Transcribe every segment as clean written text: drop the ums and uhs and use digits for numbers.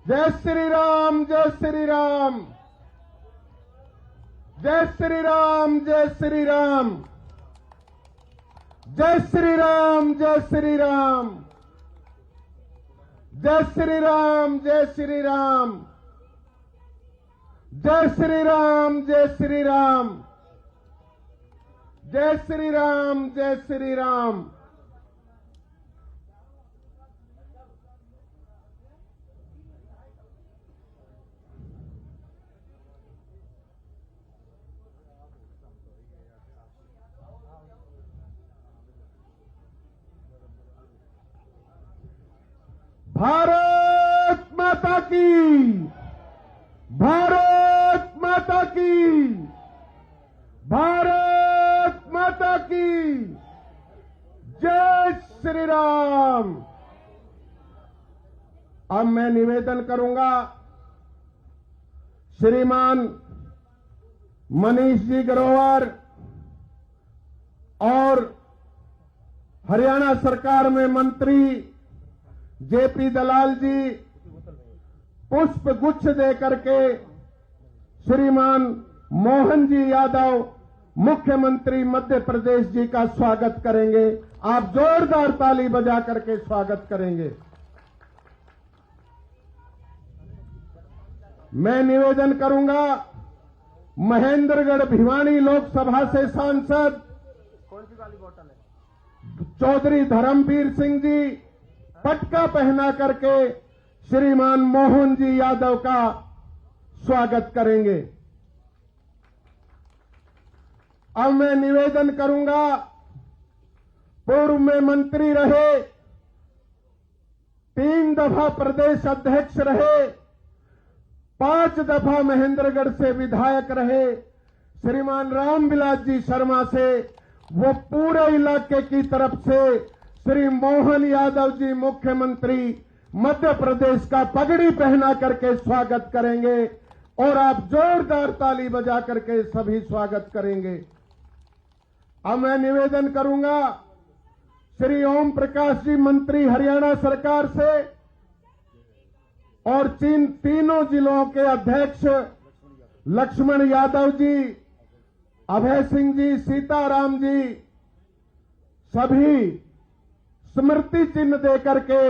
जय श्री राम, जय श्री राम, जय श्री राम, जय श्री राम, जय श्री राम, जय श्री राम, जय श्री राम, जय श्री राम, जय श्री राम, जय श्री राम, जय श्री राम, जय श्री राम। भारत माता की, भारत माता की, भारत माता की जय श्री राम। अब मैं निवेदन करूंगा श्रीमान मनीष जी ग्रोवर और हरियाणा सरकार में मंत्री जेपी दलाल जी पुष्प गुच्छ देकर के श्रीमान मोहन जी यादव मुख्यमंत्री मध्य प्रदेश जी का स्वागत करेंगे। आप जोरदार ताली बजा करके स्वागत करेंगे। मैं निवेदन करूंगा महेंद्रगढ़ भिवानी लोकसभा से सांसद कौन सी वाली बोतल है? चौधरी धर्मवीर सिंह जी पटका पहना करके श्रीमान मोहन जी यादव का स्वागत करेंगे। अब मैं निवेदन करूंगा पूर्व में मंत्री रहे, 3 दफा प्रदेश अध्यक्ष रहे, 5 दफा महेंद्रगढ़ से विधायक रहे श्रीमान रामविलास जी शर्मा से वो पूरे इलाके की तरफ से श्री मोहन यादव जी मुख्यमंत्री मध्य प्रदेश का पगड़ी पहना करके स्वागत करेंगे और आप जोरदार ताली बजा करके सभी स्वागत करेंगे। अब मैं निवेदन करूंगा श्री ओम प्रकाश जी मंत्री हरियाणा सरकार से और तीनों जिलों के अध्यक्ष लक्ष्मण यादव जी, अभय सिंह जी, सीताराम जी सभी स्मृति चिन्ह देकर के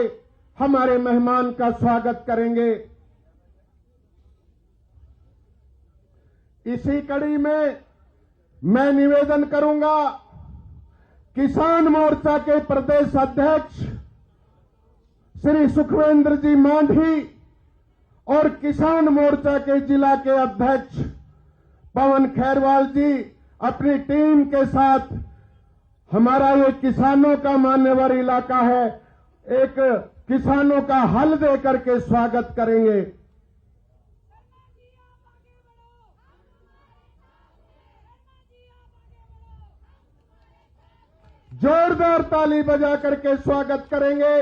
हमारे मेहमान का स्वागत करेंगे। इसी कड़ी में मैं निवेदन करूंगा किसान मोर्चा के प्रदेश अध्यक्ष श्री सुखवेंद्र जी मांझी और किसान मोर्चा के जिला के अध्यक्ष पवन खैरवाल जी अपनी टीम के साथ, हमारा ये किसानों का मान्यवर इलाका है, एक किसानों का हल दे करके स्वागत करेंगे। जोरदार ताली बजा करके स्वागत करेंगे।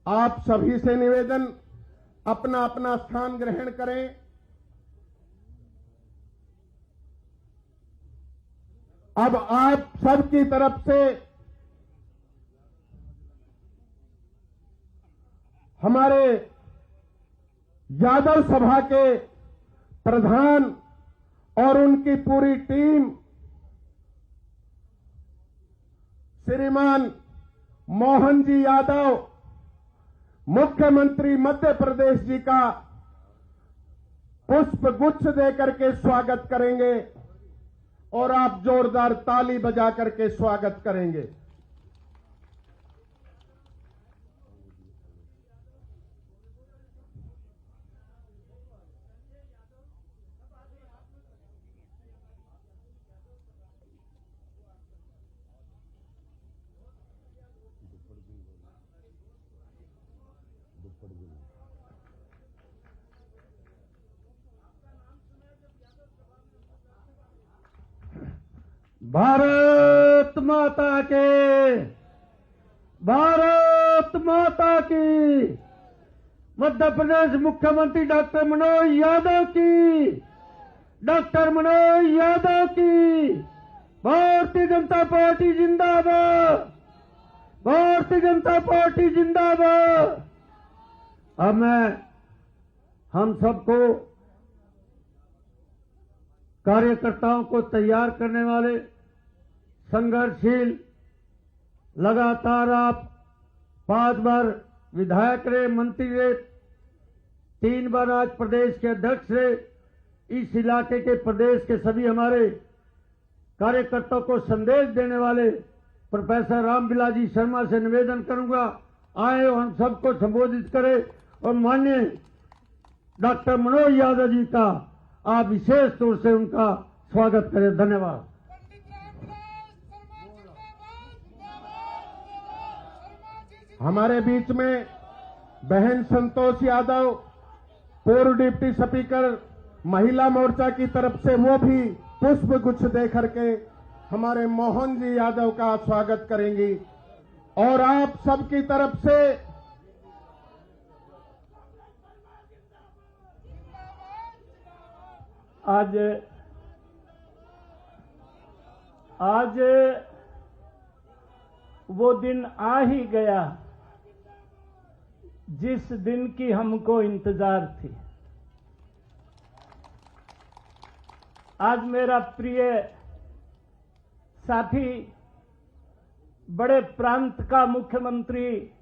आप सभी से निवेदन अपना अपना स्थान ग्रहण करें। अब आप सबकी तरफ से हमारे यादव सभा के प्रधान और उनकी पूरी टीम श्रीमान मोहन जी यादव मुख्यमंत्री मध्य प्रदेश जी का पुष्प गुच्छ देकर के स्वागत करेंगे और आप जोरदार ताली बजा करके स्वागत करेंगे। भारत माता के, भारत माता की। मध्य प्रदेश मुख्यमंत्री डॉक्टर मनोज यादव की, डॉक्टर मनोज यादव की। भारतीय जनता पार्टी जिंदाबाद, भारतीय जनता पार्टी जिंदाबाद। अब मैं हम सबको कार्यकर्ताओं को तैयार करने वाले संघर्षशील, लगातार आप 5 बार विधायक रहे, मंत्री रहे, 3 बार आज प्रदेश के अध्यक्ष रहे, इस इलाके के प्रदेश के सभी हमारे कार्यकर्ताओं को संदेश देने वाले प्रोफेसर रामविलास जी शर्मा से निवेदन करूंगा, आए और हम सबको संबोधित करें और माननीय डॉक्टर मनोज यादव जी का आप विशेष तौर से उनका स्वागत करें। धन्यवाद। हमारे बीच में बहन संतोष यादव, पूर्व डिप्टी स्पीकर महिला मोर्चा की तरफ से, वो भी पुष्प गुच्छ दे करके हमारे मोहन जी यादव का स्वागत करेंगी। और आप सबकी तरफ से आज वो दिन आ ही गया जिस दिन की हमको इंतजार थी। आज मेरा प्रिय साथी, बड़े प्रांत का मुख्यमंत्री,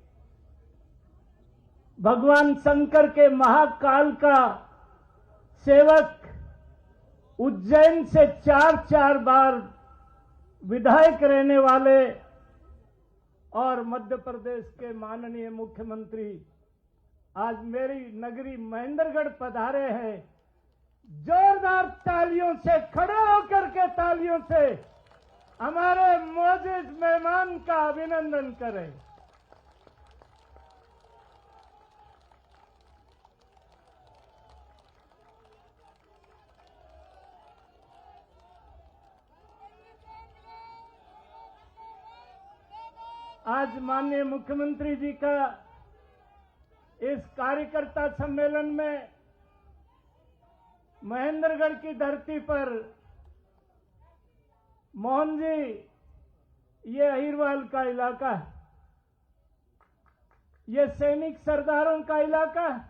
भगवान शंकर के महाकाल का सेवक, उज्जैन से 4 बार विधायक रहने वाले और मध्य प्रदेश के माननीय मुख्यमंत्री आज मेरी नगरी महेंद्रगढ़ पधारे हैं। जोरदार तालियों से, खड़े होकर के तालियों से हमारे मौजूद मेहमान का अभिनंदन करें। आज माननीय मुख्यमंत्री जी का इस कार्यकर्ता सम्मेलन में महेंद्रगढ़ की धरती पर, मोहन जी, ये अहिरवाल का इलाका है, ये सैनिक सरदारों का इलाका है।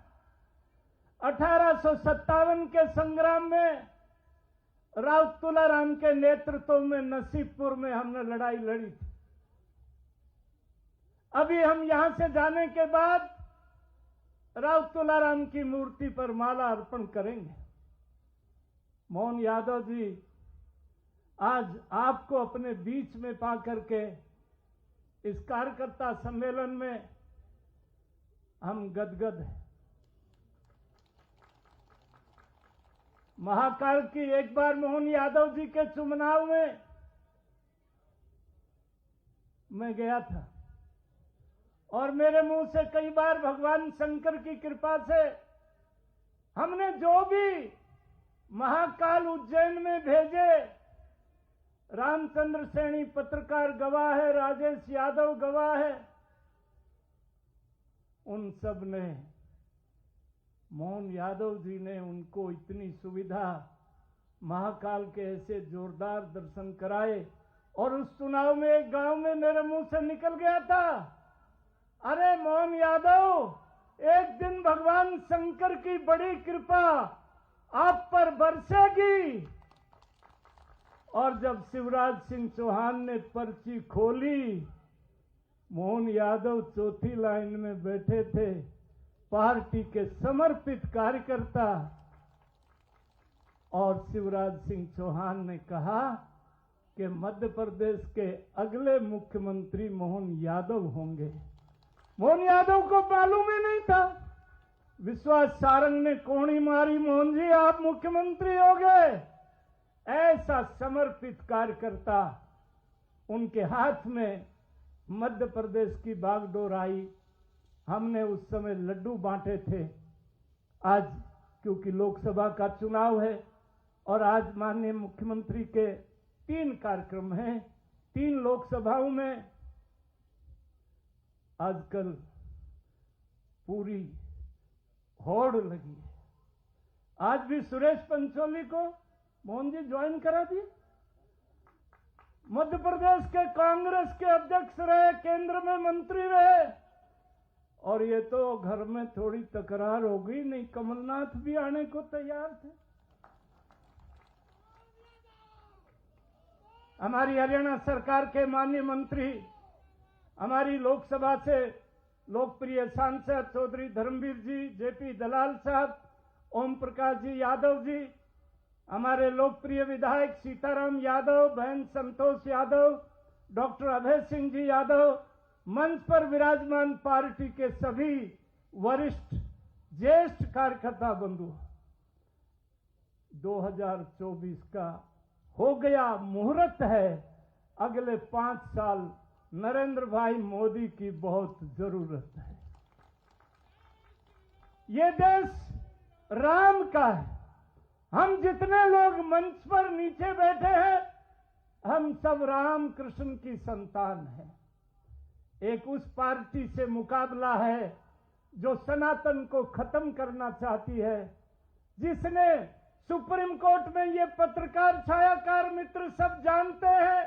1857 के संग्राम में राव तुलाराम के नेतृत्व में नसीबपुर में हमने लड़ाई लड़ी थी। अभी हम यहां से जाने के बाद राव तुलाराम की मूर्ति पर माला अर्पण करेंगे। मोहन यादव जी, आज आपको अपने बीच में पा करके इस कार्यकर्ता सम्मेलन में हम गदगद हैं। महाकाल की एक बार मोहन यादव जी के चुनाव में मैं गया था और मेरे मुंह से कई बार भगवान शंकर की कृपा से हमने जो भी महाकाल उज्जैन में भेजे, रामचंद्र सैनी पत्रकार गवाह है, राजेश यादव गवाह है, उन सब ने, मोहन यादव जी ने उनको इतनी सुविधा, महाकाल के ऐसे जोरदार दर्शन कराए। और उस चुनाव में एक गांव में मेरे मुंह से निकल गया था, अरे मोहन यादव, एक दिन भगवान शंकर की बड़ी कृपा आप पर बरसेगी। और जब शिवराज सिंह चौहान ने पर्ची खोली, मोहन यादव चौथी लाइन में बैठे थे, पार्टी के समर्पित कार्यकर्ता, और शिवराज सिंह चौहान ने कहा कि मध्य प्रदेश के अगले मुख्यमंत्री मोहन यादव होंगे। मोहन यादव को मालूम ही नहीं था। विश्वास सारंग ने कोणी मारी, मोहन जी आप मुख्यमंत्री हो गए। ऐसा समर्पित कार्यकर्ता, उनके हाथ में मध्य प्रदेश की बागडोर आई। हमने उस समय लड्डू बांटे थे। आज क्योंकि लोकसभा का चुनाव है और आज माननीय मुख्यमंत्री के 3 कार्यक्रम हैं, 3 लोकसभाओं में, आजकल पूरी होड़ लगी है। आज भी सुरेश पंचोली को मोहन जी ज्वाइन करा दिए। मध्य प्रदेश के कांग्रेस के अध्यक्ष रहे, केंद्र में मंत्री रहे, और ये तो घर में थोड़ी तकरार हो गई, नहीं कमलनाथ भी आने को तैयार थे। हमारी हरियाणा सरकार के माननीय मंत्री, हमारी लोकसभा से लोकप्रिय सांसद चौधरी धर्मवीर जी, जेपी दलाल साहब, ओम प्रकाश जी यादव जी, हमारे लोकप्रिय विधायक सीताराम यादव, बहन संतोष यादव, डॉक्टर अभय सिंह जी यादव, मंच पर विराजमान पार्टी के सभी वरिष्ठ ज्येष्ठ कार्यकर्ता बंधु, 2024 का हो गया मुहूर्त है। अगले 5 साल नरेंद्र भाई मोदी की बहुत जरूरत है। ये देश राम का है। हम जितने लोग मंच पर नीचे बैठे हैं, हम सब राम कृष्ण की संतान हैं। एक उस पार्टी से मुकाबला है जो सनातन को खत्म करना चाहती है, जिसने सुप्रीम कोर्ट में ये पत्रकार छायाकार मित्र सब जानते हैं,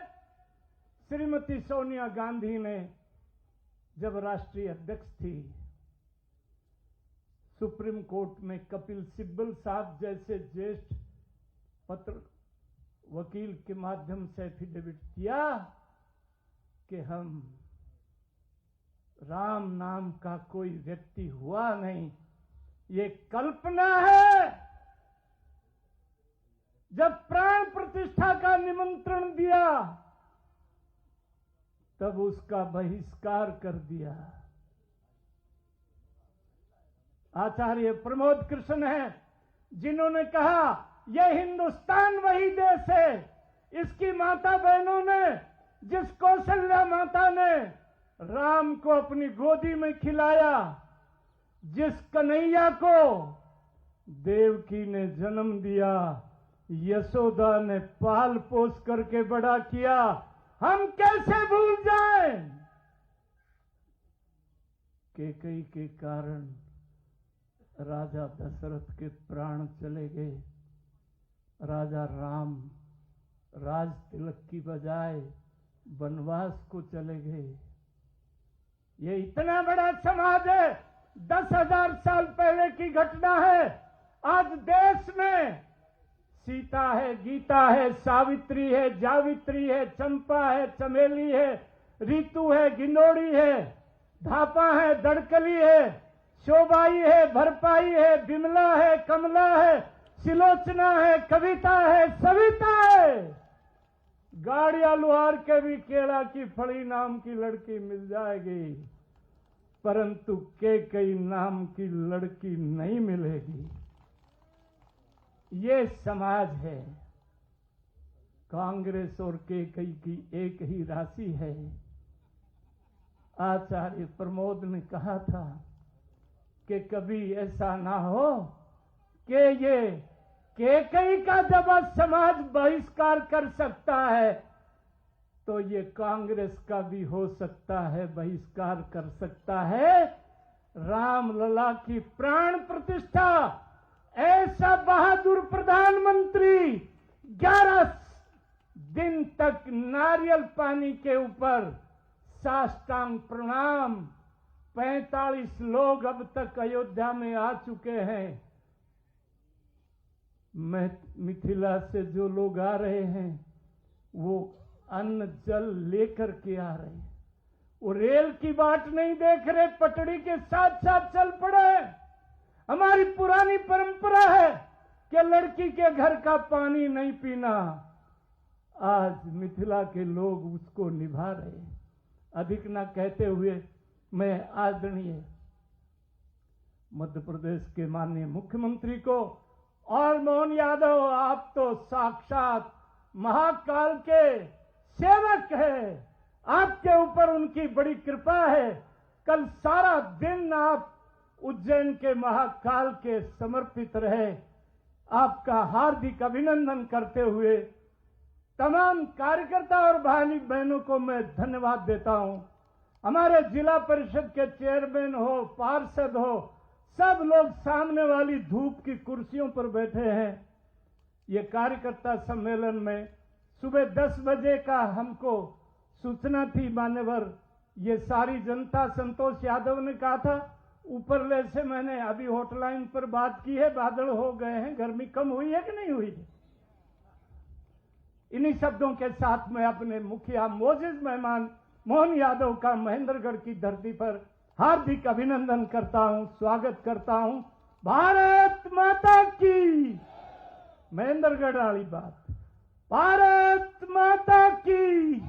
श्रीमती सोनिया गांधी ने जब राष्ट्रीय अध्यक्ष थी, सुप्रीम कोर्ट में कपिल सिब्बल साहब जैसे ज्येष्ठ वकील के माध्यम से एफिडेविट किया कि हम राम नाम का कोई व्यक्ति हुआ नहीं, ये कल्पना है। जब प्राण प्रतिष्ठा का निमंत्रण दिया तब उसका बहिष्कार कर दिया। आचार्य प्रमोद कृष्ण हैं जिन्होंने कहा यह हिंदुस्तान वही देश है, इसकी माता बहनों ने, जिस कौशल्या माता ने राम को अपनी गोदी में खिलाया, जिस कन्हैया को देवकी ने जन्म दिया, यशोदा ने पाल पोस करके बड़ा किया, हम कैसे भूल जाएं? कैकेयी के कारण राजा दशरथ के प्राण चले गए। राजा राम राज तिलक की बजाय वनवास को चले गए। ये इतना बड़ा समाज है, 10,000 साल पहले की घटना है। आज देश में सीता है, गीता है, सावित्री है, जावित्री है, चंपा है, चमेली है, ऋतु है, गिंदोड़ी है, धापा है, दड़कली है, शोभाई है, भरपाई है, बिमला है, कमला है, सिलोचना है, कविता है, सविता है। गाड़िया लुहार के भी केला की फड़ी नाम की लड़की मिल जाएगी, परंतु कैकेयी नाम की लड़की नहीं मिलेगी। ये समाज है। कांग्रेस और कैकेयी की एक ही राशि है। आचार्य प्रमोद ने कहा था कि कभी ऐसा ना हो कि ये कैकेयी का जब समाज बहिष्कार कर सकता है तो ये कांग्रेस का भी हो सकता है, बहिष्कार कर सकता है। राम लला की प्राण प्रतिष्ठा, ऐसा बहादुर प्रधानमंत्री 11 दिन तक नारियल पानी के ऊपर साष्टांग प्रणाम। 45 लोग अब तक अयोध्या में आ चुके हैं। मिथिला से जो लोग आ रहे हैं वो अन्न जल लेकर के आ रहे हैं। वो रेल की बाट नहीं देख रहे, पटड़ी के साथ साथ चल पड़े। हमारी पुरानी परंपरा है कि लड़की के घर का पानी नहीं पीना। आज मिथिला के लोग उसको निभा रहे हैं। अधिक ना कहते हुए मैं आदरणीय मध्य प्रदेश के माननीय मुख्यमंत्री को और मोहन यादव, आप तो साक्षात महाकाल के सेवक हैं, आपके ऊपर उनकी बड़ी कृपा है। कल सारा दिन आप उज्जैन के महाकाल के समर्पित रहे। आपका हार्दिक अभिनंदन करते हुए तमाम कार्यकर्ता और भाई बहनों को मैं धन्यवाद देता हूं। हमारे जिला परिषद के चेयरमैन हो, पार्षद हो, सब लोग सामने वाली धूप की कुर्सियों पर बैठे हैं। ये कार्यकर्ता सम्मेलन में सुबह 10 बजे का हमको सूचना थी मान्यवर, ये सारी जनता संतोष यादव ने कहा था। ऊपरले से मैंने अभी हॉटलाइन पर बात की है, बादल हो गए हैं, गर्मी कम हुई है कि नहीं हुई है। इन्हीं शब्दों के साथ मैं अपने मुखिया मोजिज मेहमान मोहन यादव का महेंद्रगढ़ की धरती पर हार्दिक अभिनंदन करता हूं, स्वागत करता हूं। भारत माता की। महेंद्रगढ़ वाली बात, भारत माता की।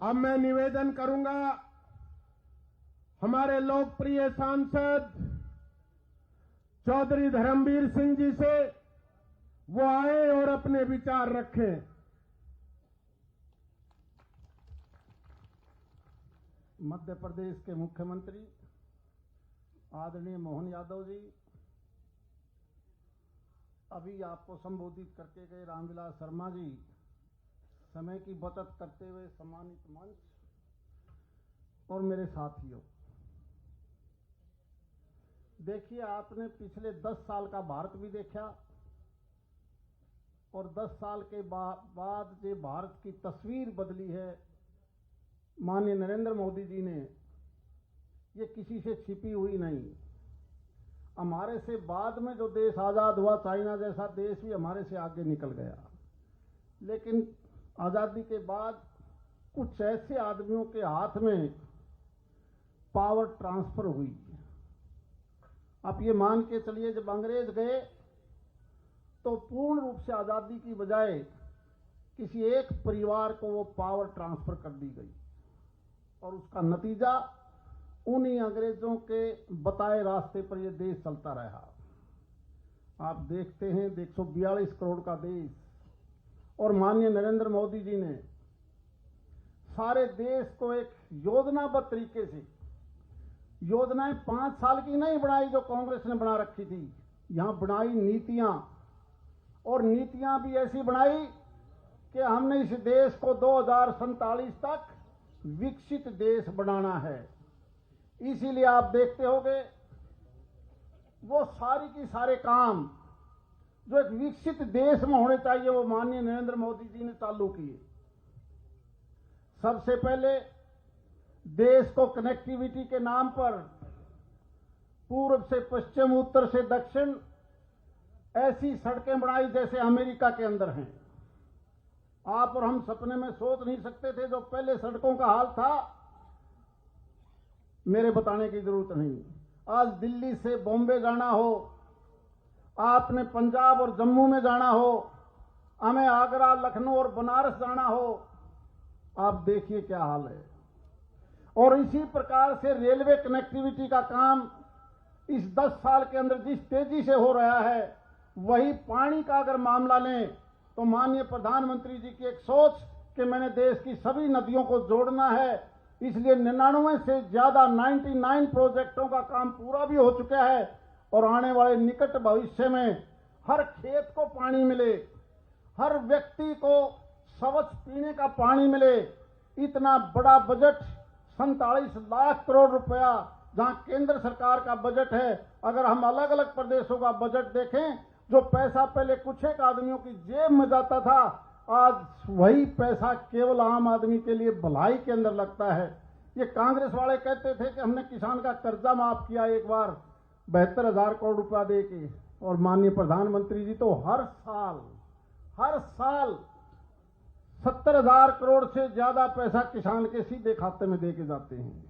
अब मैं निवेदन करूंगा हमारे लोकप्रिय सांसद चौधरी धर्मवीर सिंह जी से, वो आए और अपने विचार रखें। मध्य प्रदेश के मुख्यमंत्री आदरणीय मोहन यादव जी, अभी आपको संबोधित करके गए रामविलास शर्मा जी, समय की बचत करते हुए सम्मानित मंच और मेरे साथियों, देखिए आपने पिछले 10 साल का भारत भी देखा और 10 साल के बाद जो भारत की तस्वीर बदली है माननीय नरेंद्र मोदी जी ने, ये किसी से छिपी हुई नहीं। हमारे से बाद में जो देश आज़ाद हुआ, चाइना जैसा देश भी हमारे से आगे निकल गया, लेकिन आज़ादी के बाद कुछ ऐसे आदमियों के हाथ में पावर ट्रांसफर हुई। आप ये मान के चलिए, जब अंग्रेज गए तो पूर्ण रूप से आज़ादी की बजाय किसी एक परिवार को वो पावर ट्रांसफर कर दी गई और उसका नतीजा उन्हीं अंग्रेजों के बताए रास्ते पर ये देश चलता रहा। आप देखते हैं 142 करोड़ का देश, और माननीय नरेंद्र मोदी जी ने सारे देश को एक योजनाबद्ध तरीके से, योजनाएं 5 साल की नहीं बनाई जो कांग्रेस ने बना रखी थी, यहां बनाई नीतियां, और नीतियां भी ऐसी बनाई कि हमने इस देश को 2047 तक विकसित देश बनाना है। इसीलिए आप देखते होंगे वो सारी की सारे काम जो एक विकसित देश में होने चाहिए वो माननीय नरेंद्र मोदी जी ने चालू किए। सबसे पहले देश को कनेक्टिविटी के नाम पर पूर्व से पश्चिम, उत्तर से दक्षिण ऐसी सड़कें बनाई जैसे अमेरिका के अंदर हैं। आप और हम सपने में सोच नहीं सकते थे जो पहले सड़कों का हाल था, मेरे बताने की जरूरत नहीं। आज दिल्ली से बॉम्बे जाना हो, आपने पंजाब और जम्मू में जाना हो, हमें आगरा, लखनऊ और बनारस जाना हो, आप देखिए क्या हाल है। और इसी प्रकार से रेलवे कनेक्टिविटी का काम इस 10 साल के अंदर जिस तेजी से हो रहा है, वही पानी का अगर मामला लें तो माननीय प्रधानमंत्री जी की एक सोच कि मैंने देश की सभी नदियों को जोड़ना है, इसलिए 99 से ज्यादा 99 प्रोजेक्टों का काम पूरा भी हो चुका है और आने वाले निकट भविष्य में हर खेत को पानी मिले, हर व्यक्ति को स्वच्छ पीने का पानी मिले। इतना बड़ा बजट 47 लाख करोड़ रुपया जहां केंद्र सरकार का बजट है, अगर हम अलग अलग प्रदेशों का बजट देखें, जो पैसा पहले कुछ एक आदमियों की जेब में जाता था, आज वही पैसा केवल आम आदमी के लिए भलाई के अंदर लगता है। ये कांग्रेस वाले कहते थे कि हमने किसान का कर्जा माफ किया एक बार 72,000 करोड़ रुपया दे के, और माननीय प्रधानमंत्री जी तो हर साल 70,000 करोड़ से ज्यादा पैसा किसान के सीधे खाते में दे के जाते हैं।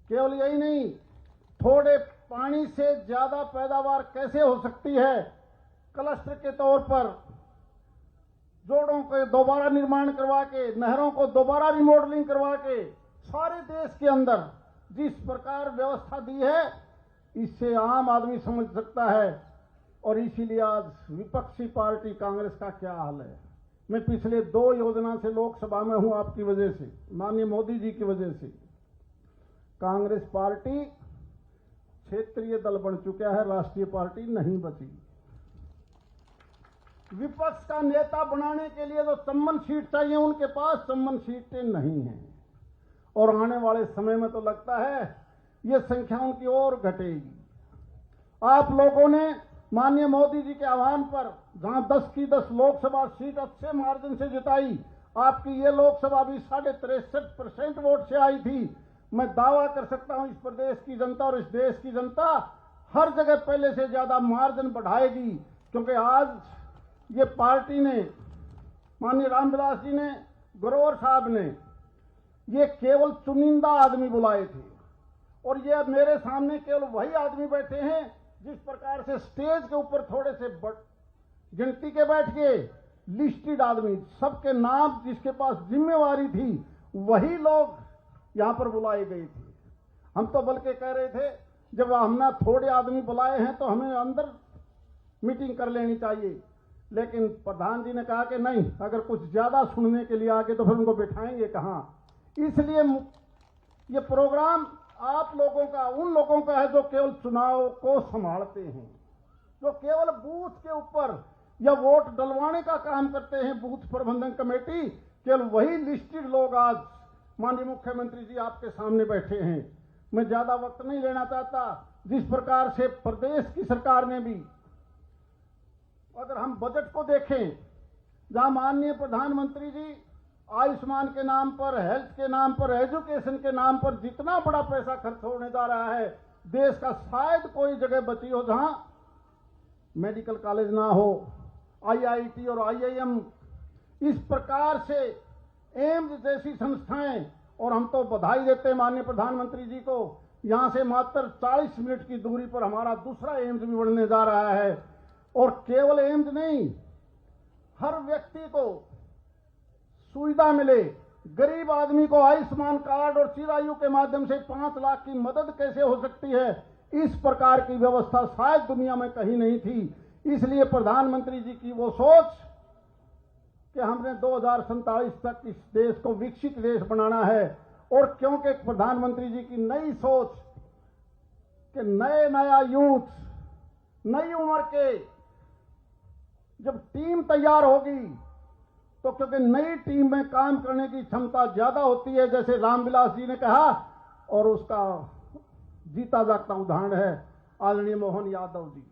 केवल यही नहीं, थोड़े पानी से ज्यादा पैदावार कैसे हो सकती है, क्लस्टर के तौर पर जोड़ों के दोबारा निर्माण करवा के, नहरों को दोबारा रिमॉडलिंग करवा के सारे देश के अंदर जिस प्रकार व्यवस्था दी है, इससे आम आदमी समझ सकता है। और इसीलिए आज विपक्षी पार्टी कांग्रेस का क्या हाल है। मैं पिछले 2 योजना से लोकसभा में हूं आपकी वजह से, माननीय मोदी जी की वजह से। कांग्रेस पार्टी क्षेत्रीय दल बन चुका है, राष्ट्रीय पार्टी नहीं बची। विपक्ष का नेता बनाने के लिए जो सम्मान सीट चाहिए, उनके पास सम्मान सीटें नहीं हैं, और आने वाले समय में तो लगता है ये संख्या उनकी और घटेगी। आप लोगों ने माननीय मोदी जी के आह्वान पर जहां 10 की 10 लोकसभा सीट अच्छे मार्जिन से जिताई, आपकी ये लोकसभा भी 63.5% वोट से आई थी। मैं दावा कर सकता हूं इस प्रदेश की जनता और इस देश की जनता हर जगह पहले से ज्यादा मार्जिन बढ़ाएगी, क्योंकि आज ये पार्टी ने, माननीय रामविलास जी ने, ग्रोवर साहब ने, ये केवल चुनिंदा आदमी बुलाए थे और ये मेरे सामने केवल वही आदमी बैठे हैं जिस प्रकार से स्टेज के ऊपर थोड़े से गिनती के बैठ के लिस्टेड आदमी, सबके नाम जिसके पास जिम्मेवारी थी, वही लोग यहां पर बुलाए गए थे। हम तो बल्कि कह रहे थे जब हमने थोड़े आदमी बुलाए हैं तो हमें अंदर मीटिंग कर लेनी चाहिए, लेकिन प्रधान जी ने कहा कि नहीं, अगर कुछ ज्यादा सुनने के लिए आगे तो फिर उनको बिठाएंगे कहां। इसलिए ये प्रोग्राम आप लोगों का, उन लोगों का है जो केवल चुनाव को संभालते हैं, जो केवल बूथ के ऊपर या वोट डलवाने का काम करते हैं, बूथ प्रबंधन कमेटी, केवल वही लिस्टेड लोग आज माननीय मुख्यमंत्री जी आपके सामने बैठे हैं। मैं ज्यादा वक्त नहीं लेना चाहता। जिस प्रकार से प्रदेश की सरकार ने भी, अगर हम बजट को देखें, जहां माननीय प्रधानमंत्री जी आयुष्मान के नाम पर, हेल्थ के नाम पर, एजुकेशन के नाम पर जितना बड़ा पैसा खर्च होने जा रहा है, देश का शायद कोई जगह बची हो जहां मेडिकल कॉलेज ना हो, आईआईटी और आईआईएम, इस प्रकार से एम्स जैसी संस्थाएं, और हम तो बधाई देते हैं माननीय प्रधानमंत्री जी को, यहां से मात्र 40 मिनट की दूरी पर हमारा दूसरा एम्स भी बनने जा रहा है। और केवल एम्स नहीं, हर व्यक्ति को सुविधा मिले, गरीब आदमी को आयुष्मान कार्ड और चिरायु के माध्यम से 5 लाख की मदद कैसे हो सकती है, इस प्रकार की व्यवस्था शायद दुनिया में कहीं नहीं थी। इसलिए प्रधानमंत्री जी की वो सोच कि हमने 2047 तक इस देश को विकसित देश बनाना है, और क्योंकि प्रधानमंत्री जी की नई सोच कि नया यूथ, नई उम्र के जब टीम तैयार होगी, तो क्योंकि नई टीम में काम करने की क्षमता ज्यादा होती है, जैसे रामविलास जी ने कहा, और उसका जीता जागता उदाहरण है आदरणीय मोहन यादव जी।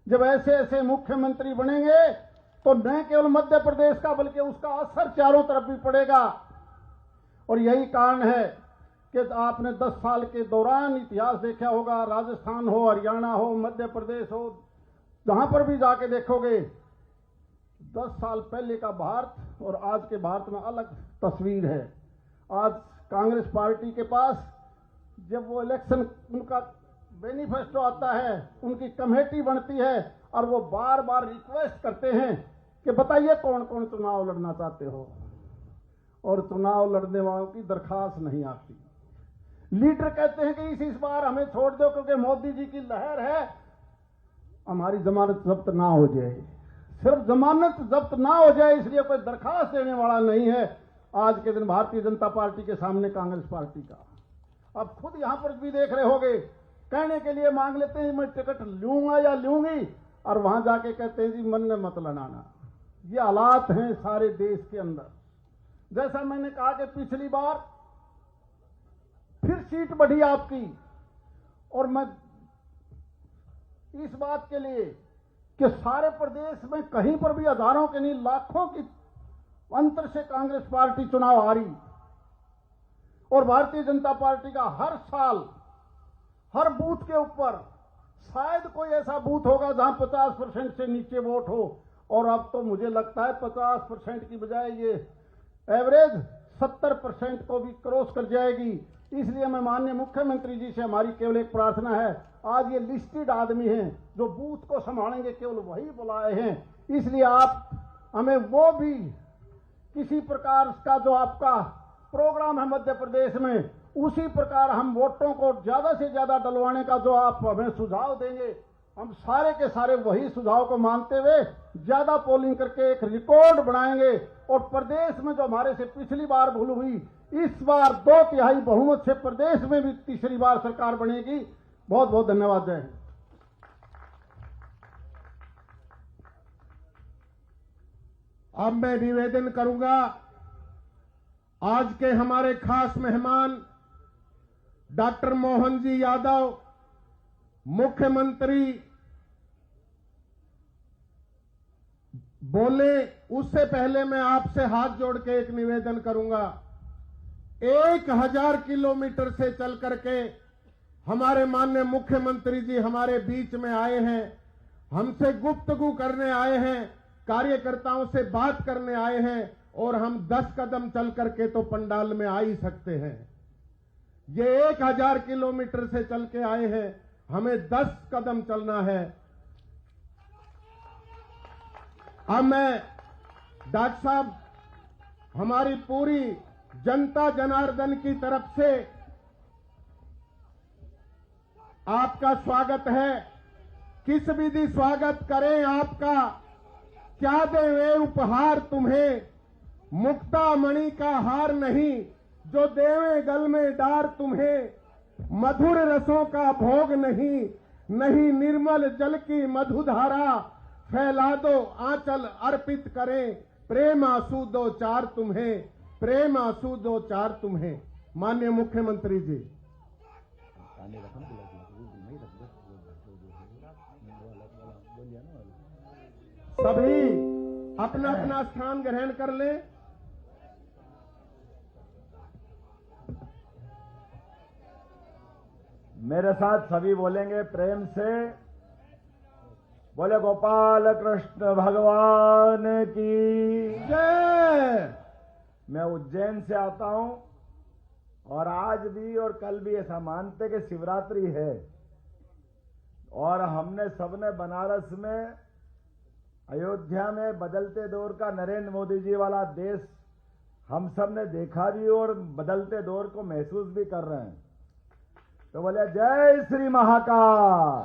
जब ऐसे ऐसे मुख्यमंत्री बनेंगे तो न केवल मध्य प्रदेश का बल्कि उसका असर चारों तरफ भी पड़ेगा। और यही कारण है कि आपने 10 साल के दौरान इतिहास देखा होगा, राजस्थान हो, हरियाणा हो, मध्य प्रदेश हो, जहां पर भी जाके देखोगे 10 साल पहले का भारत और आज के भारत में अलग तस्वीर है। आज कांग्रेस पार्टी के पास जब वो इलेक्शन, उनका मैनिफेस्टो आता है, उनकी कमेटी बनती है और वो बार बार रिक्वेस्ट करते हैं कि बताइए कौन कौन चुनाव लड़ना चाहते हो, और चुनाव लड़ने वालों की दरखास्त नहीं आती। लीडर कहते हैं कि इस बार हमें छोड़ दो क्योंकि मोदी जी की लहर है, हमारी जमानत जब्त ना हो जाए। सिर्फ जमानत जब्त ना हो जाए इसलिए कोई दरखास्त देने वाला नहीं है आज के दिन भारतीय जनता पार्टी के सामने कांग्रेस पार्टी का। अब खुद यहां पर भी देख रहे होगे, कहने के लिए मांग लेते हैं मैं टिकट लूंगा या लूंगी, और वहां जाके कहते हैं जी मन में मत लड़ाना। ये हालात हैं सारे देश के अंदर। जैसा मैंने कहा कि पिछली बार फिर सीट बढ़ी आपकी, और मैं इस बात के लिए कि सारे प्रदेश में कहीं पर भी हजारों के नहीं लाखों की अंतर से कांग्रेस पार्टी चुनाव हारी, और भारतीय जनता पार्टी का हर साल हर बूथ के ऊपर शायद कोई ऐसा बूथ होगा जहां 50% से नीचे वोट हो, और अब तो मुझे लगता है 50% की बजाय ये एवरेज 70% को भी क्रॉस कर जाएगी। इसलिए मैं माननीय मुख्यमंत्री जी से हमारी केवल एक प्रार्थना है, आज ये लिस्टेड आदमी हैं जो बूथ को संभालेंगे, केवल वही बुलाए हैं, इसलिए आप हमें वो भी किसी प्रकार का जो आपका प्रोग्राम है मध्य प्रदेश में, उसी प्रकार हम वोटों को ज्यादा से ज्यादा डलवाने का जो आप हमें सुझाव देंगे, हम सारे के सारे वही सुझाव को मानते हुए ज्यादा पोलिंग करके एक रिकॉर्ड बनाएंगे, और प्रदेश में जो हमारे से पिछली बार भूल हुई, इस बार 2/3 बहुमत से प्रदेश में भी तीसरी बार सरकार बनेगी। बहुत बहुत धन्यवाद। जय हिंद। अब मैं निवेदन करूंगा, आज के हमारे खास मेहमान डॉक्टर मोहन जी यादव, मुख्यमंत्री बोले उससे पहले मैं आपसे हाथ जोड़ के एक निवेदन करूंगा। 1000 किलोमीटर से चल करके हमारे माननीय मुख्यमंत्री जी हमारे बीच में आए हैं, हमसे गुफ्तगू करने आए हैं, कार्यकर्ताओं से बात करने आए हैं, और हम 10 कदम चल करके तो पंडाल में आ ही सकते हैं। ये 1000 किलोमीटर से चल के आए हैं, हमें 10 कदम चलना है। अब मैं डॉक्टर साहब हमारी पूरी जनता जनार्दन की तरफ से आपका स्वागत है। किस विधि स्वागत करें आपका, क्या दें वे उपहार तुम्हें, मुक्ता मणि का हार नहीं जो देवे गल में डार तुम्हें, मधुर रसों का भोग नहीं, नहीं निर्मल जल की मधुधारा, फैला दो आंचल अर्पित करें, प्रेम आंसू दो चार तुम्हें, प्रेम आंसू दो चार तुम्हें। माननीय मुख्यमंत्री जी, सभी अपना अपना स्थान ग्रहण कर लें। मेरे साथ सभी बोलेंगे प्रेम से, बोले गोपाल कृष्ण भगवान की जय। मैं उज्जैन से आता हूं और आज भी और कल भी ऐसा मानते कि शिवरात्रि है, और हमने सबने बनारस में, अयोध्या में बदलते दौर का नरेंद्र मोदी जी वाला देश हम सब ने देखा भी और बदलते दौर को महसूस भी कर रहे हैं। तो बोले जय श्री महाकाल,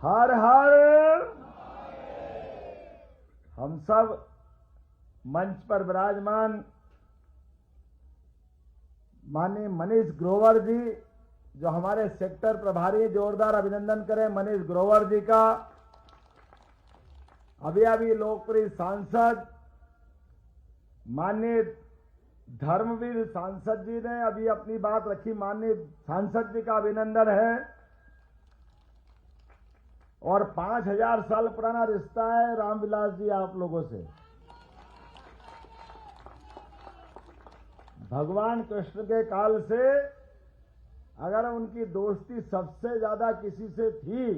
हर हर। हम सब मंच पर विराजमान माननीय मनीष ग्रोवर जी, जो हमारे सेक्टर प्रभारी, जोरदार अभिनंदन करें मनीष ग्रोवर जी का। अभी अभी लोकप्रिय सांसद माननीय धर्मवीर सांसद जी ने अभी अपनी बात रखी, माननीय सांसद जी का अभिनंदन है। और 5000 साल पुराना रिश्ता है रामविलास जी आप लोगों से। भगवान कृष्ण के काल से अगर उनकी दोस्ती सबसे ज्यादा किसी से थी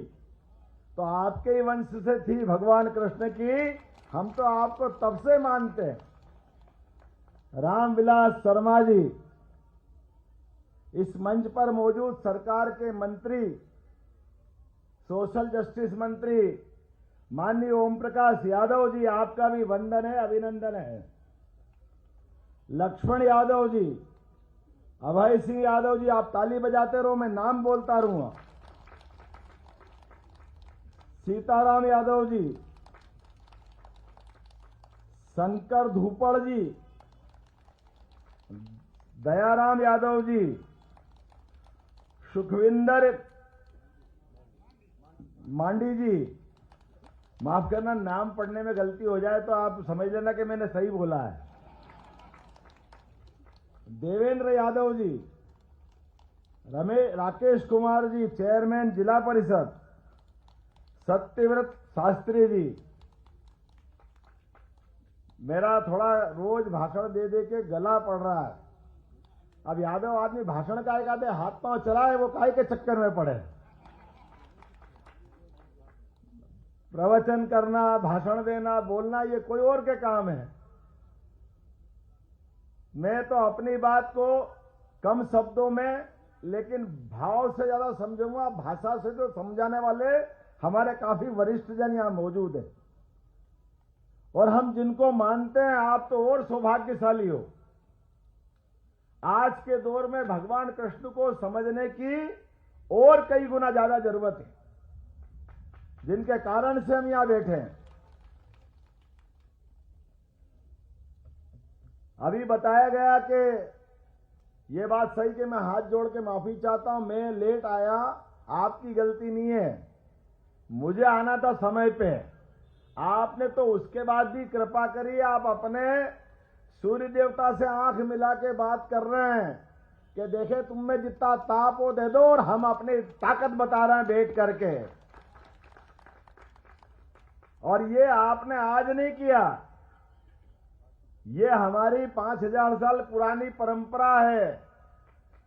तो आपके ही वंश से थी, भगवान कृष्ण की। हम तो आपको तब से मानते हैं। रामविलास शर्मा जी, इस मंच पर मौजूद सरकार के मंत्री, सोशल जस्टिस मंत्री माननीय ओम प्रकाश यादव जी, आपका भी वंदन है, अभिनंदन है। लक्ष्मण यादव जी, अभय सिंह यादव जी, आप ताली बजाते रहो, मैं नाम बोलता रहूंगा। सीताराम यादव जी, शंकर धूपड़ जी, दयाराम यादव जी, सुखविंदर मांडी जी, माफ करना नाम पढ़ने में गलती हो जाए तो आप समझ लेना कि मैंने सही बोला है। देवेंद्र यादव जी, राकेश कुमार जी, चेयरमैन जिला परिषद, सत्यव्रत शास्त्री जी। मेरा थोड़ा रोज भाषण दे दे के गला पड़ रहा है। अब यादव आदमी भाषण का एक आधे हाथ पांव चलाए, वो काहे के चक्कर में पड़े। प्रवचन करना, भाषण देना, बोलना, ये कोई और के काम है। मैं तो अपनी बात को कम शब्दों में लेकिन भाव से ज्यादा समझूंगा। भाषा से जो समझाने वाले हमारे काफी वरिष्ठ जन यहां मौजूद है, और हम जिनको मानते हैं, आप तो और सौभाग्यशाली हो। आज के दौर में भगवान कृष्ण को समझने की और कई गुना ज्यादा जरूरत है, जिनके कारण से हम यहां बैठे हैं। अभी बताया गया कि ये बात सही कि मैं हाथ जोड़ के माफी चाहता हूं, मैं लेट आया, आपकी गलती नहीं है, मुझे आना था समय पे। आपने तो उसके बाद भी कृपा करी, आप अपने सूर्य देवता से आंख मिला के बात कर रहे हैं कि देखे तुम में जितना ताप हो दे दो, और हम अपनी ताकत बता रहे हैं बैठ करके। और ये आपने आज नहीं किया, ये हमारी 5000 साल पुरानी परंपरा है।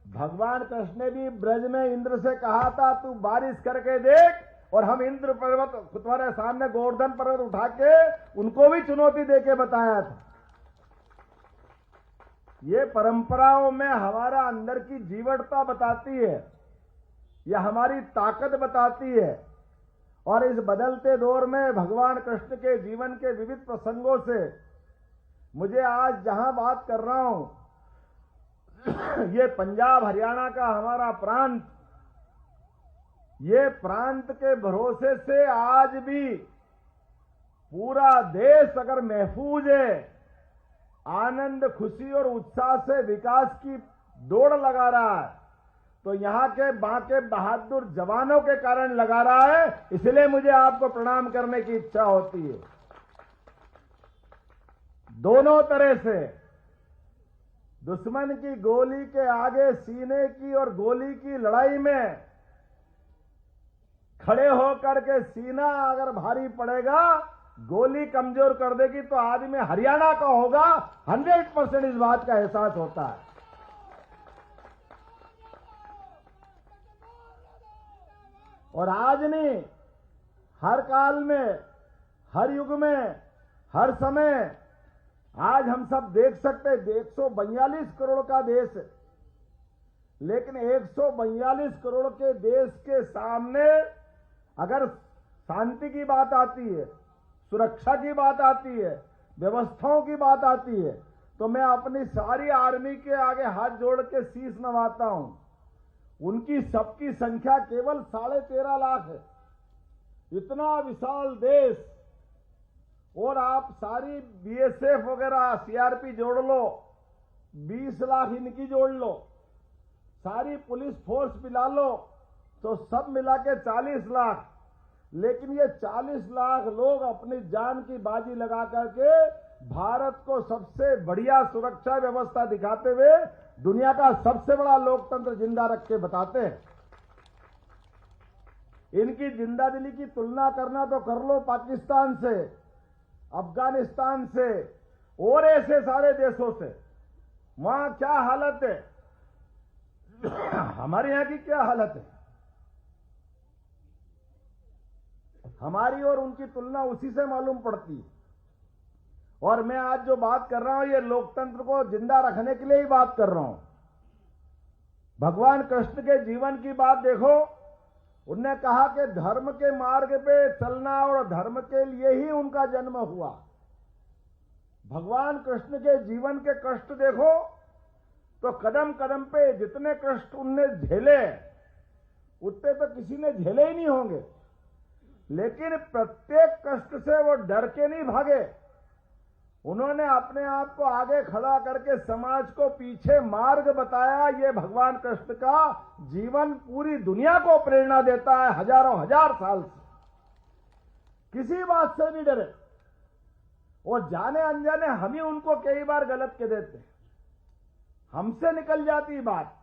भगवान कृष्ण ने भी ब्रज में इंद्र से कहा था, तू बारिश करके देख, और हम इंद्र पर्वत तुम्हारे सामने गोवर्धन पर्वत उठा के उनको भी चुनौती देके बताया था। ये परंपराओं में हमारा अंदर की जीवटता बताती है, यह हमारी ताकत बताती है। और इस बदलते दौर में भगवान कृष्ण के जीवन के विविध प्रसंगों से मुझे आज जहां बात कर रहा हूं, ये पंजाब हरियाणा का हमारा प्रांत, ये प्रांत के भरोसे से आज भी पूरा देश अगर महफूज है, आनंद, खुशी और उत्साह से विकास की दौड़ लगा रहा है, तो यहां के बांके बहादुर जवानों के कारण लगा रहा है। इसलिए मुझे आपको प्रणाम करने की इच्छा होती है। दोनों तरह से दुश्मन की गोली के आगे सीने की और गोली की लड़ाई में खड़े होकर के सीना अगर भारी पड़ेगा, गोली कमजोर कर देगी, तो आदमी हरियाणा का होगा। 100% इस बात का एहसास होता है। और आज नहीं, हर काल में, हर युग में, हर समय आज हम सब देख सकते हैं 142 करोड़ का देश है, लेकिन 142 करोड़ के देश के सामने अगर शांति की बात आती है, सुरक्षा की बात आती है, व्यवस्थाओं की बात आती है, तो मैं अपनी सारी आर्मी के आगे हाथ जोड़ के शीश नवाता हूं। उनकी सबकी संख्या केवल 13.5 लाख है। इतना विशाल देश, और आप सारी बीएसएफ वगैरह सीआरपी जोड़ लो, 20 लाख इनकी जोड़ लो, सारी पुलिस फोर्स मिला लो, तो सब मिला के 40 लाख। लेकिन ये 40 लाख लोग अपनी जान की बाजी लगा करके भारत को सबसे बढ़िया सुरक्षा व्यवस्था दिखाते हुए दुनिया का सबसे बड़ा लोकतंत्र जिंदा रख के बताते हैं। इनकी जिंदादिली की तुलना करना तो कर लो पाकिस्तान से, अफगानिस्तान से और ऐसे सारे देशों से। वहां क्या हालत है, हमारे यहां की क्या हालत है। हमारी और उनकी तुलना उसी से मालूम पड़ती है। और मैं आज जो बात कर रहा हूं, ये लोकतंत्र को जिंदा रखने के लिए ही बात कर रहा हूं। भगवान कृष्ण के जीवन की बात देखो, उनने कहा कि धर्म के मार्ग पे चलना, और धर्म के लिए ही उनका जन्म हुआ। भगवान कृष्ण के जीवन के कष्ट देखो, तो कदम कदम पे जितने कष्ट उनने झेले, उतने तो किसी ने झेले ही नहीं होंगे। लेकिन प्रत्येक कष्ट से वो डर के नहीं भागे। उन्होंने अपने आप को आगे खड़ा करके समाज को पीछे मार्ग बताया। ये भगवान कृष्ण का जीवन पूरी दुनिया को प्रेरणा देता है, हजारों हजार साल से। किसी बात से नहीं डरे, और जाने अनजाने हम ही उनको कई बार गलत कह देते, हमसे निकल जाती बात।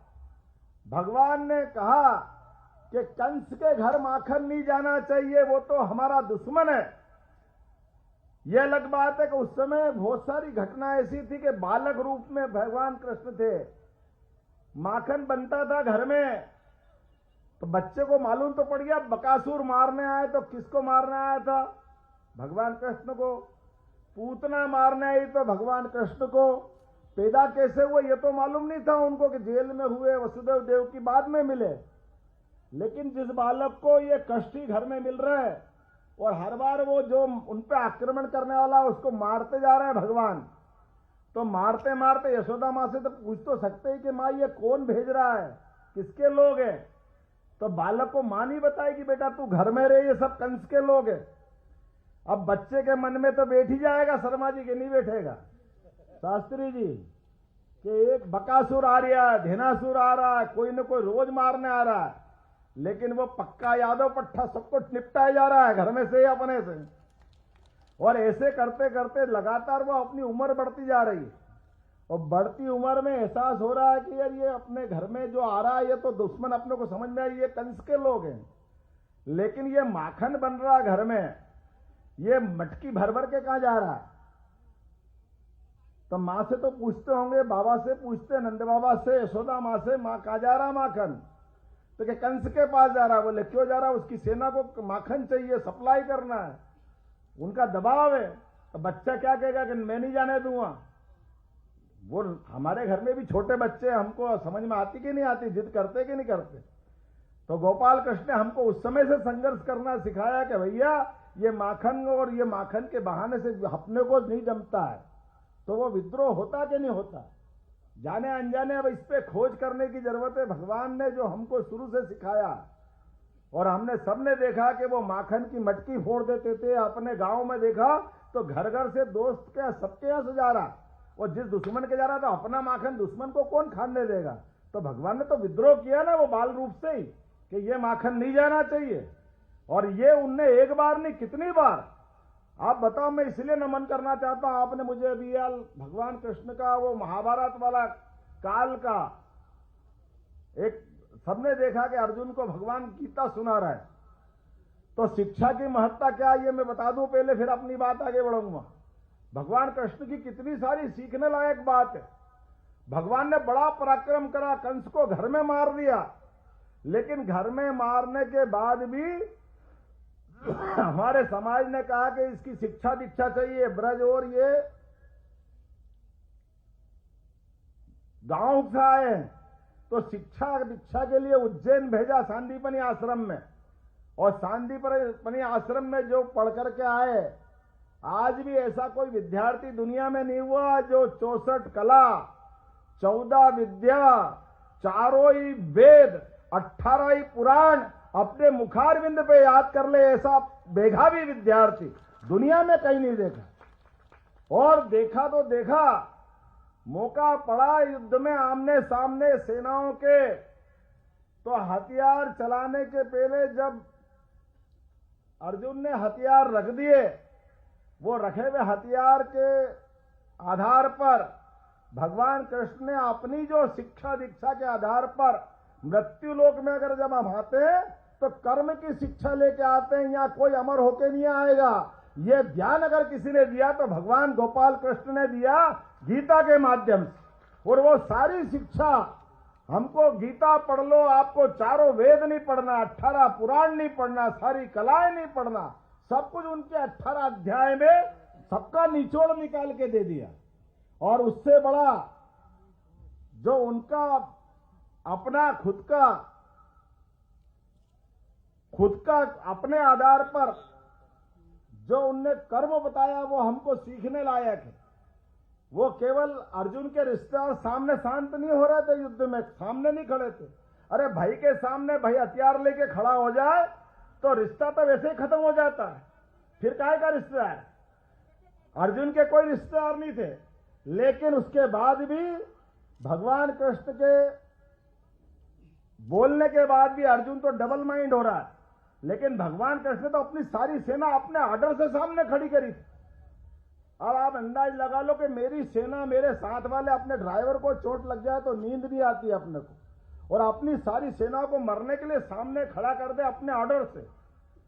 भगवान ने कहा कि कंस के घर माखन नहीं जाना चाहिए, वो तो हमारा दुश्मन है। यह अलग बात है कि उस समय बहुत सारी घटना ऐसी थी कि बालक रूप में भगवान कृष्ण थे, माखन बनता था घर में, तो बच्चे को मालूम तो पड़ गया बकासुर मारने आए, तो किसको मारने आया था? भगवान कृष्ण को। पूतना मारने आई तो भगवान कृष्ण को। पैदा कैसे हुए ये तो मालूम नहीं था उनको, कि जेल में हुए, वसुदेव देव की बाद में मिले। लेकिन जिस बालक को ये कष्ट ही घर में मिल रहा है, और हर बार वो जो उन पे आक्रमण करने वाला है उसको मारते जा रहे हैं भगवान, तो मारते मारते यशोदा माँ से तो पूछ तो सकते ही कि माँ ये कौन भेज रहा है, किसके लोग हैं? तो बालक को माँ नहीं बताएगी बेटा तू घर में रहे, ये सब कंस के लोग हैं। अब बच्चे के मन में तो बैठ ही जाएगा शर्मा जी के, नहीं बैठेगा शास्त्री जी, कि एक बकासुर आ रहा है, धेनासुर आ रहा है, कोई न कोई रोज मारने आ रहा है। लेकिन वो पक्का यादव पट्टा सबको निपटाया जा रहा है घर में से ही, अपने से। और ऐसे करते करते लगातार वो अपनी उम्र बढ़ती जा रही है, और बढ़ती उम्र में एहसास हो रहा है कि यार ये अपने घर में जो आ रहा है ये तो दुश्मन अपने को समझ में आई, ये कंस के लोग हैं। लेकिन ये माखन बन रहा घर में, ये मटकी भर भर के कहां जा रहा है? तो मां से तो पूछते होंगे, बाबा से पूछते, नंद बाबा से, यशोदा मां से, मां कहां जा रहा माखन? तो क्या कंस के पास जा रहा है? बोले क्यों जा रहा है? उसकी सेना को माखन चाहिए, सप्लाई करना है, उनका दबाव है। तो बच्चा क्या कहेगा कि मैं नहीं जाने दूंगा? वो हमारे घर में भी छोटे बच्चे, हमको समझ में आती कि नहीं आती, जिद करते कि नहीं करते? तो गोपाल कृष्ण ने हमको उस समय से संघर्ष करना सिखाया कि भैया ये माखन और ये माखन के बहाने से अपने को नहीं जमता है, तो वो विद्रोह होता कि नहीं होता? जाने अनजाने अब इस पे खोज करने की जरूरत है। भगवान ने जो हमको शुरू से सिखाया और हमने सबने देखा कि वो माखन की मटकी फोड़ देते थे। अपने गांव में देखा तो घर घर से दोस्त के सबके यहां से जा रहा, और जिस दुश्मन के जा रहा था अपना माखन दुश्मन को कौन खाने देगा? तो भगवान ने तो विद्रोह किया ना वो बाल रूप से ही कि ये माखन नहीं जाना चाहिए। और ये उनने एक बार नहीं कितनी बार, आप बताओ। मैं इसलिए नमन करना चाहता हूं, आपने मुझे अभी भगवान कृष्ण का वो महाभारत वाला काल का एक सबने देखा कि अर्जुन को भगवान गीता सुना रहा है। तो शिक्षा की महत्ता क्या है ये मैं बता दूं पहले, फिर अपनी बात आगे बढ़ाऊंगा। भगवान कृष्ण की कितनी सारी सीखने लायक बात है। भगवान ने बड़ा पराक्रम करा, कंस को घर में मार दिया, लेकिन घर में मारने के बाद भी हमारे समाज ने कहा कि इसकी शिक्षा दीक्षा चाहिए। ब्रज और ये गांव से आए तो शिक्षा दीक्षा के लिए उज्जैन भेजा सांदीपनी आश्रम में, और सांदीपनी आश्रम में जो पढ़ करके आए, आज भी ऐसा कोई विद्यार्थी दुनिया में नहीं हुआ जो 64 कला, 14 विद्या, 4 ही वेद, 18 ही पुराण अपने मुखारविंद पे याद कर ले, ऐसा बेघा भी विद्यार्थी दुनिया में कहीं नहीं देखा। और देखा तो देखा, मौका पड़ा युद्ध में आमने सामने सेनाओं के, तो हथियार चलाने के पहले जब अर्जुन ने हथियार रख दिए, वो रखे हुए हथियार के आधार पर भगवान कृष्ण ने अपनी जो शिक्षा दीक्षा के आधार पर मृत्यु लोक में अगर जब हम आते हैं तो कर्म की शिक्षा लेके आते हैं। यहाँ कोई अमर होके नहीं आएगा। ये ज्ञान अगर किसी ने दिया तो भगवान गोपाल कृष्ण ने दिया गीता के माध्यम से। और वो सारी शिक्षा हमको, गीता पढ़ लो, आपको 4 वेद नहीं पढ़ना, 18 पुराण नहीं पढ़ना, सारी कलाएं नहीं पढ़ना, सब कुछ उनके 18 अध्याय में सबका निचोड़ निकाल के दे दिया। और उससे बड़ा जो उनका अपना खुद का अपने आधार पर जो उनने कर्म बताया वो हमको सीखने लायक है। वो केवल अर्जुन के रिश्तेदार सामने शांत नहीं हो रहे थे, युद्ध में सामने नहीं खड़े थे। अरे भाई के सामने भाई हथियार लेके खड़ा हो जाए तो रिश्ता तो वैसे ही खत्म हो जाता है, फिर काहे का रिश्तेदार? अर्जुन के कोई रिश्तेदार नहीं थे, लेकिन उसके बाद भी भगवान कृष्ण के बोलने के बाद भी अर्जुन तो डबल माइंड हो रहा है। लेकिन भगवान कृष्ण तो अपनी सारी सेना अपने ऑर्डर से सामने खड़ी करी थी। अब आप अंदाज लगा लो कि मेरी सेना, मेरे साथ वाले अपने ड्राइवर को चोट लग जाए तो नींद नहीं आती अपने को, और अपनी सारी सेना को मरने के लिए सामने खड़ा कर दे अपने ऑर्डर से।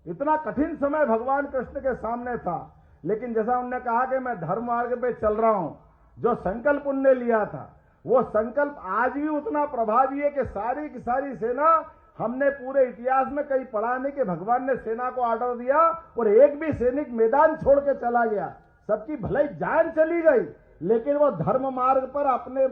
इतना कठिन समय भगवान कृष्ण के सामने था, लेकिन जैसा उन्होंने कहा कि मैं धर्म मार्ग पे चल रहा हूं, जो संकल्प उनने लिया था वो संकल्प आज भी उतना प्रभावी है कि सारी की सारी सेना, हमने पूरे इतिहास में कहीं पढ़ा नहीं कि भगवान ने सेना को ऑर्डर दिया और एक भी सैनिक मैदान छोड़ के चला गया। सबकी भलाई जान चली गई, लेकिन वो धर्म मार्ग पर अपने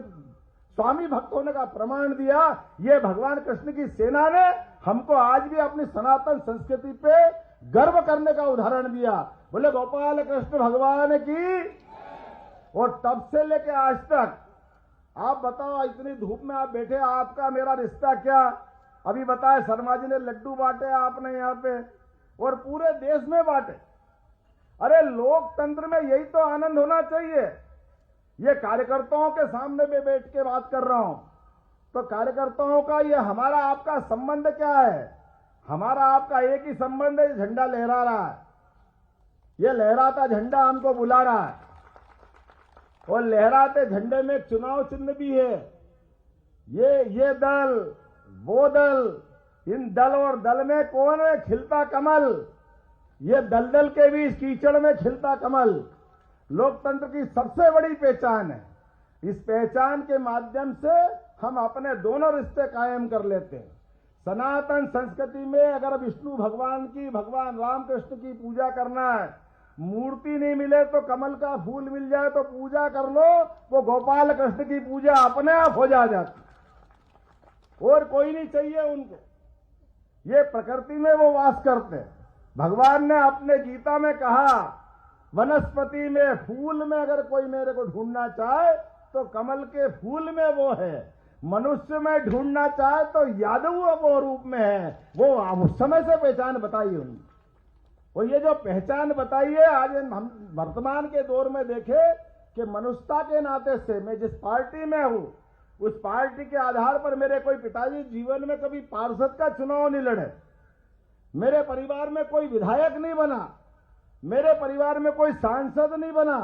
स्वामी भक्त होने का प्रमाण दिया। ये भगवान कृष्ण की सेना ने हमको आज भी अपनी सनातन संस्कृति पे गर्व करने का उदाहरण दिया। बोले गोपाल कृष्ण भगवान की। और तब से लेके आज तक आप बताओ, इतनी धूप में आप बैठे, आपका मेरा रिश्ता क्या? अभी बताए शर्मा जी ने लड्डू बांटे आपने यहाँ पे, और पूरे देश में बांटे। अरे लोकतंत्र में यही तो आनंद होना चाहिए। ये कार्यकर्ताओं के सामने में बैठ के बात कर रहा हूं, तो कार्यकर्ताओं का ये हमारा आपका संबंध क्या है? हमारा आपका एक ही संबंध है, झंडा लहरा रहा है। ये लहराता झंडा हमको बुला रहा है, और लहराते झंडे में चुनाव चिन्ह भी है। ये दल, वो दल, इन दल और दल में कौन है? खिलता कमल। ये दलदल के बीच कीचड़ में खिलता कमल लोकतंत्र की सबसे बड़ी पहचान है। इस पहचान के माध्यम से हम अपने दोनों रिश्ते कायम कर लेते हैं। सनातन संस्कृति में अगर विष्णु भगवान की, भगवान रामकृष्ण की पूजा करना है, मूर्ति नहीं मिले तो कमल का फूल मिल जाए तो पूजा कर लो, वो गोपाल कृष्ण की पूजा अपने आप हो जाती, और कोई नहीं चाहिए उनको। ये प्रकृति में वो वास करते हैं। भगवान ने अपने गीता में कहा, वनस्पति में, फूल में अगर कोई मेरे को ढूंढना चाहे तो कमल के फूल में वो है, मनुष्य में ढूंढना चाहे तो यादव वो रूप में है। वो उस समय से पहचान बताइए उन्होंने, और ये जो पहचान बताई है, आज हम वर्तमान के दौर में देखे कि मनुष्यता के नाते से मैं जिस पार्टी में हूं, उस पार्टी के आधार पर मेरे कोई पिताजी जीवन में कभी पार्षद का चुनाव नहीं लड़े, मेरे परिवार में कोई विधायक नहीं बना, मेरे परिवार में कोई सांसद नहीं बना,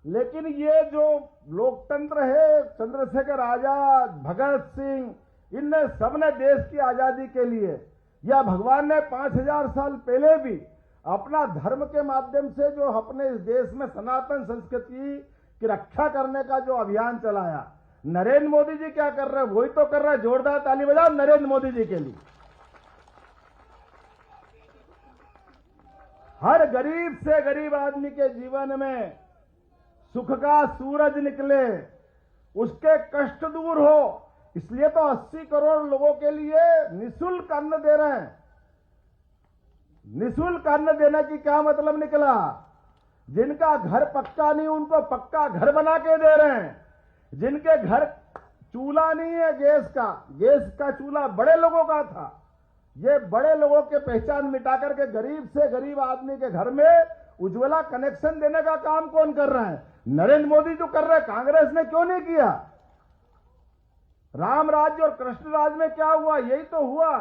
लेकिन ये जो लोकतंत्र है, चंद्रशेखर आजाद, भगत सिंह, इनने सबने देश की आजादी के लिए, या भगवान ने 5000 साल पहले भी अपना धर्म के माध्यम से जो अपने इस देश में सनातन संस्कृति की रक्षा करने का जो अभियान चलाया, नरेंद्र मोदी जी क्या कर रहे हैं? वही तो कर रहे हैं। जोरदार ताली बजाओ नरेंद्र मोदी जी के लिए। हर गरीब से गरीब आदमी के जीवन में सुख का सूरज निकले, उसके कष्ट दूर हो, इसलिए तो 80 करोड़ लोगों के लिए निःशुल्क अन्न दे रहे हैं। निःशुल्क अन्न देने की क्या मतलब निकला? जिनका घर पक्का नहीं उनको पक्का घर बना के दे रहे हैं, जिनके घर चूल्हा नहीं है गैस का चूल्हा बड़े लोगों का था, ये बड़े लोगों के पहचान मिटा करके गरीब से गरीब आदमी के घर में उज्ज्वला कनेक्शन देने का काम कौन कर रहा है? नरेंद्र मोदी जो कर रहे हैं। कांग्रेस ने क्यों नहीं किया? राम राज्य और कृष्ण राज्य में क्या हुआ? यही तो हुआ,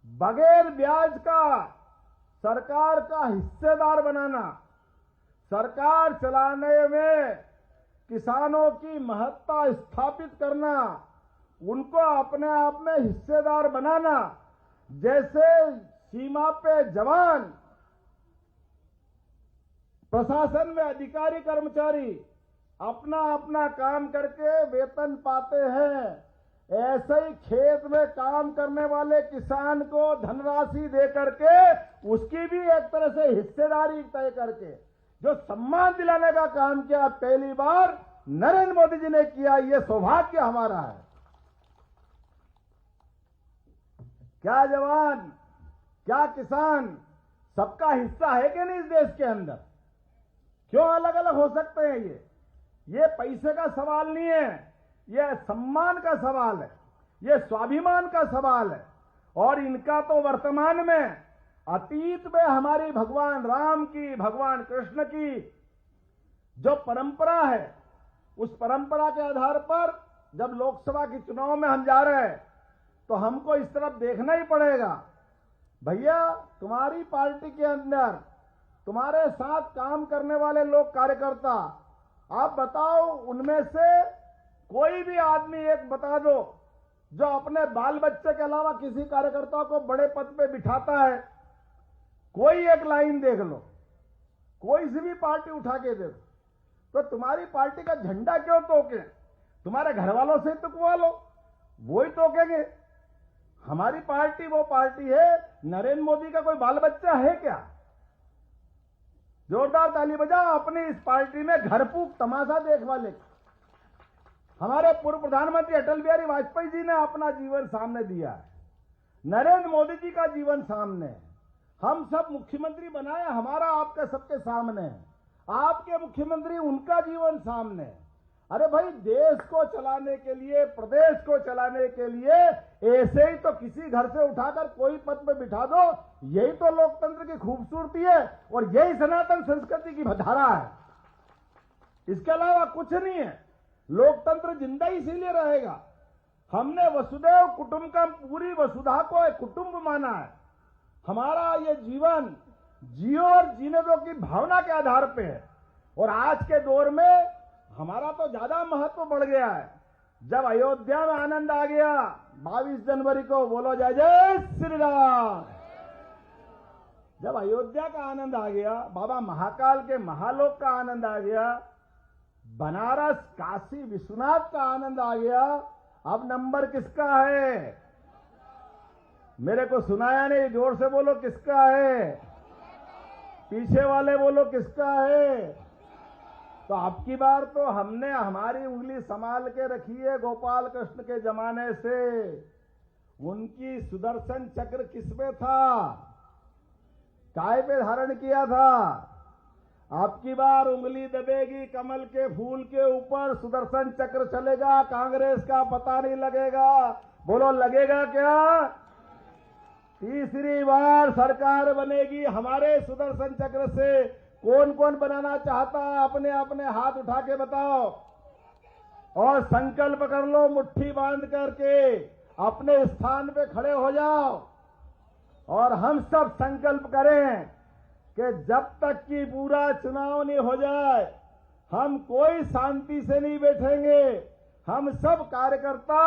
बगैर ब्याज का सरकार का हिस्सेदार बनाना, सरकार चलाने में किसानों की महत्ता स्थापित करना, उनको अपने आप में हिस्सेदार बनाना। जैसे सीमा पे जवान, प्रशासन में अधिकारी कर्मचारी अपना अपना काम करके वेतन पाते हैं, ऐसे ही खेत में काम करने वाले किसान को धनराशि दे करके उसकी भी एक तरह से हिस्सेदारी तय करके जो सम्मान दिलाने का काम किया, पहली बार नरेंद्र मोदी जी ने किया। ये सौभाग्य हमारा है। क्या जवान, क्या किसान, सबका हिस्सा है कि नहीं इस देश के अंदर? क्यों अलग अलग हो सकते हैं? ये पैसे का सवाल नहीं है, ये सम्मान का सवाल है, ये स्वाभिमान का सवाल है। और इनका तो वर्तमान में, अतीत में हमारी भगवान राम की, भगवान कृष्ण की जो परंपरा है, उस परंपरा के आधार पर जब लोकसभा के चुनाव में हम जा रहे हैं तो हमको इस तरफ देखना ही पड़ेगा। भैया, तुम्हारी पार्टी के अंदर तुम्हारे साथ काम करने वाले लोग, कार्यकर्ता, आप बताओ उनमें से कोई भी आदमी एक बता दो जो अपने बाल बच्चे के अलावा किसी कार्यकर्ता को बड़े पद पे बिठाता है। कोई एक लाइन देख लो, कोई सी भी पार्टी उठा के दे दो। तो तुम्हारी पार्टी का झंडा क्यों तोके? तुम्हारे घर वालों से तुकवा लो, वो ही तोकेंगे। हमारी पार्टी वो पार्टी है, नरेंद्र मोदी का कोई बाल बच्चा है क्या? जोरदार ताली बजाओ अपनी इस पार्टी में घर फूक तमाशा देख वाले। हमारे पूर्व प्रधानमंत्री अटल बिहारी वाजपेयी जी ने अपना जीवन सामने दिया है, नरेंद्र मोदी जी का जीवन सामने है। हम सब मुख्यमंत्री बनाए, हमारा आपका सबके सामने है, आपके मुख्यमंत्री उनका जीवन सामने है। अरे भाई, देश को चलाने के लिए, प्रदेश को चलाने के लिए ऐसे ही तो किसी घर से उठाकर कोई पद पे बिठा दो, यही तो लोकतंत्र की खूबसूरती है और यही सनातन संस्कृति की धारा है। इसके अलावा कुछ नहीं है। लोकतंत्र जिंदा इसीलिए रहेगा, हमने वसुदैव कुटुंबकम, पूरी वसुधा को एक कुटुंब माना है। हमारा ये जीवन जियो और जीने दो की भावना के आधार पे है। और आज के दौर में हमारा तो ज्यादा महत्व बढ़ गया है। जब अयोध्या में आनंद आ गया 22 जनवरी को, बोलो जय जय श्री राम। जब अयोध्या का आनंद आ गया, बाबा महाकाल के महालोक का आनंद आ गया, बनारस काशी विश्वनाथ का आनंद आ गया, अब नंबर किसका है? मेरे को सुनाया नहीं, जोर से बोलो किसका है? पीछे वाले बोलो किसका है? तो अब की बार तो हमने हमारी उंगली संभाल के रखी है गोपाल कृष्ण के जमाने से। उनकी सुदर्शन चक्र किसमें था? काय पे धारण किया था? अब की बार उंगली दबेगी कमल के फूल के ऊपर, सुदर्शन चक्र चलेगा, कांग्रेस का पता नहीं लगेगा। बोलो लगेगा क्या? तीसरी बार सरकार बनेगी हमारे सुदर्शन चक्र से। कौन कौन बनाना चाहता है अपने अपने हाथ उठा के बताओ, और संकल्प कर लो, मुट्ठी बांध करके अपने स्थान पे खड़े हो जाओ, और हम सब संकल्प करें कि जब तक कि पूरा चुनाव नहीं हो जाए हम कोई शांति से नहीं बैठेंगे। हम सब कार्यकर्ता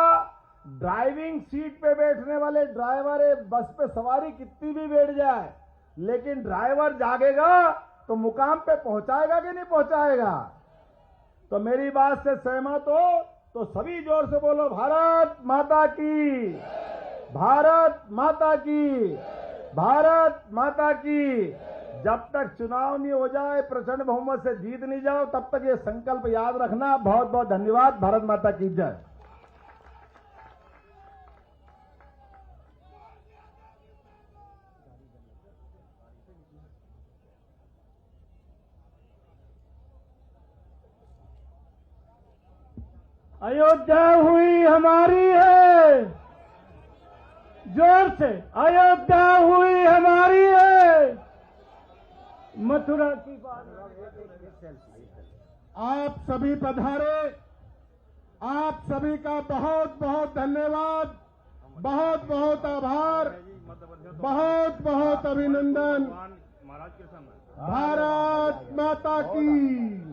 ड्राइविंग सीट पे बैठने वाले ड्राइवर, बस पे सवारी कितनी भी बैठ जाए, लेकिन ड्राइवर जागेगा तो मुकाम पे पहुंचाएगा कि नहीं पहुंचाएगा? तो मेरी बात से सहमत हो तो सभी जोर से बोलो भारत माता की, भारत माता की, भारत माता की। जब तक चुनाव नहीं हो जाए, प्रचंड बहुमत से जीत नहीं जाओ, तब तक ये संकल्प याद रखना। बहुत बहुत धन्यवाद। भारत माता की जय। अयोध्या हुई हमारी है, जोर से, अयोध्या हुई हमारी है। मथुरा की बात, आप सभी पधारे, आप सभी का बहुत बहुत धन्यवाद, बहुत बहुत आभार, बहुत बहुत अभिनंदन। भारत माता की।